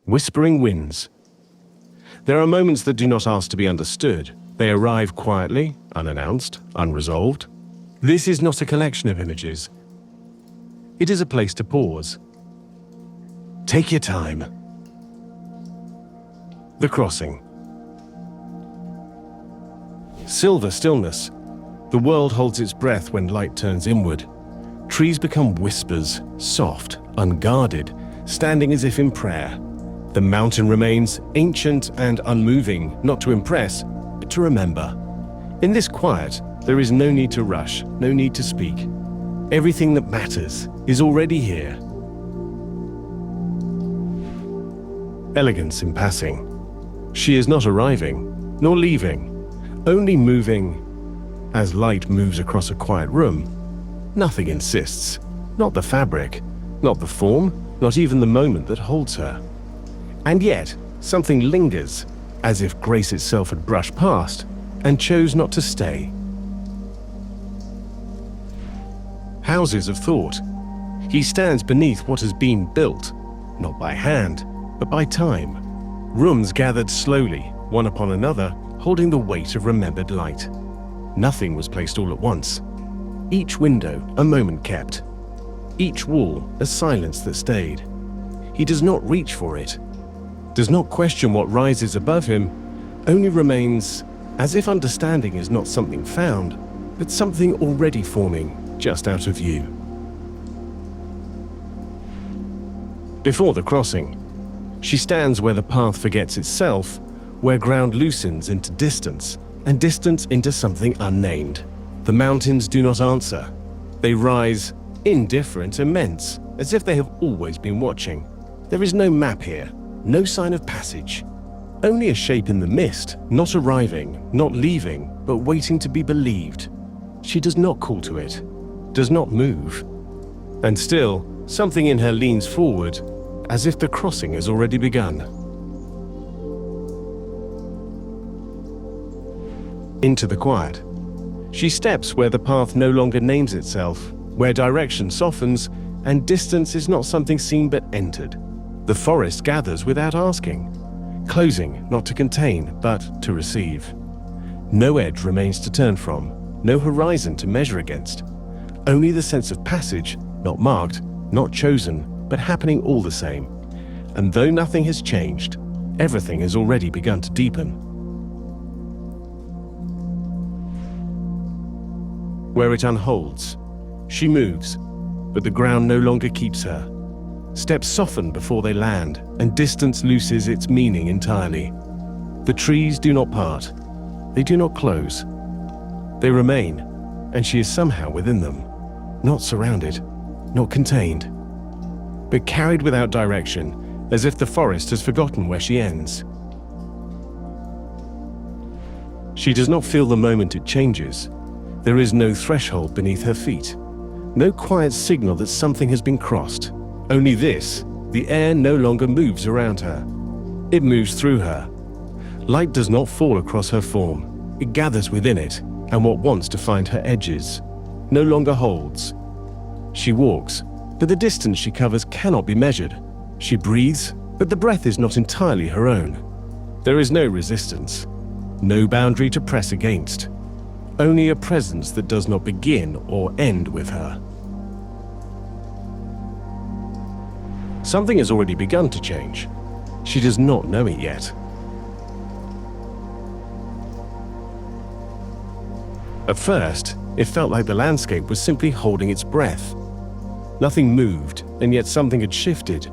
Whispering winds. There are moments that do not ask to be understood. They arrive quietly, unannounced, unresolved. This is not a collection of images. It is a place to pause. Take your time. The crossing. Silver stillness. The world holds its breath when light turns inward. Trees become whispers, soft, unguarded, standing as if in prayer. The mountain remains ancient and unmoving, not to impress, but to remember. In this quiet, there is no need to rush, no need to speak. Everything that matters is already here. Elegance in passing. She is not arriving, nor leaving, only moving. As light moves across a quiet room, nothing insists. Not the fabric, not the form, not even the moment that holds her. And yet, something lingers, as if grace itself had brushed past and chose not to stay. Houses of thought. He stands beneath what has been built, not by hand, but by time. Rooms gathered slowly, one upon another, holding the weight of remembered light. Nothing was placed all at once. Each window a moment kept. Each wall a silence that stayed. He does not reach for it, does not question what rises above him, only remains as if understanding is not something found, but something already forming just out of view. Before the crossing, she stands where the path forgets itself, where ground loosens into distance, and distance into something unnamed. The mountains do not answer. They rise, indifferent, immense, as if they have always been watching. There is no map here, no sign of passage. Only a shape in the mist, not arriving, not leaving, but waiting to be believed. She does not call to it, does not move. And still, something in her leans forward, as if the crossing has already begun. Into the quiet. She steps where the path no longer names itself, where direction softens, and distance is not something seen but entered. The forest gathers without asking, closing not to contain, but to receive. No edge remains to turn from, no horizon to measure against. Only the sense of passage, not marked, not chosen, but happening all the same. And though nothing has changed, everything has already begun to deepen. Where it unholds, she moves, but the ground no longer keeps her. Steps soften before they land, and distance loses its meaning entirely. The trees do not part. They do not close. They remain, and she is somehow within them. Not surrounded, not contained, but carried without direction, as if the forest has forgotten where she ends. She does not feel the moment it changes. There is no threshold beneath her feet, no quiet signal that something has been crossed. Only this: the air no longer moves around her. It moves through her. Light does not fall across her form. It gathers within it, and what wants to find her edges no longer holds. She walks, but the distance she covers cannot be measured. She breathes, but the breath is not entirely her own. There is no resistance, no boundary to press against. Only a presence that does not begin or end with her. Something has already begun to change. She does not know it yet. At first, it felt like the landscape was simply holding its breath. Nothing moved, and yet something had shifted.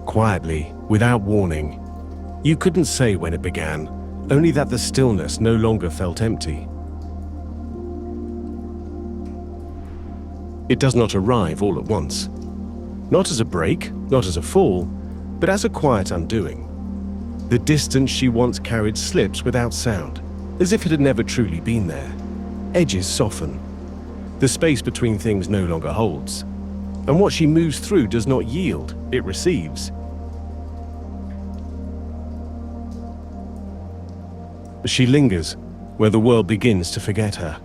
Quietly, without warning. You couldn't say when it began, only that the stillness no longer felt empty. It does not arrive all at once. Not as a break, not as a fall, but as a quiet undoing. The distance she once carried slips without sound, as if it had never truly been there. Edges soften. The space between things no longer holds. And what she moves through does not yield, it receives. She lingers, where the world begins to forget her.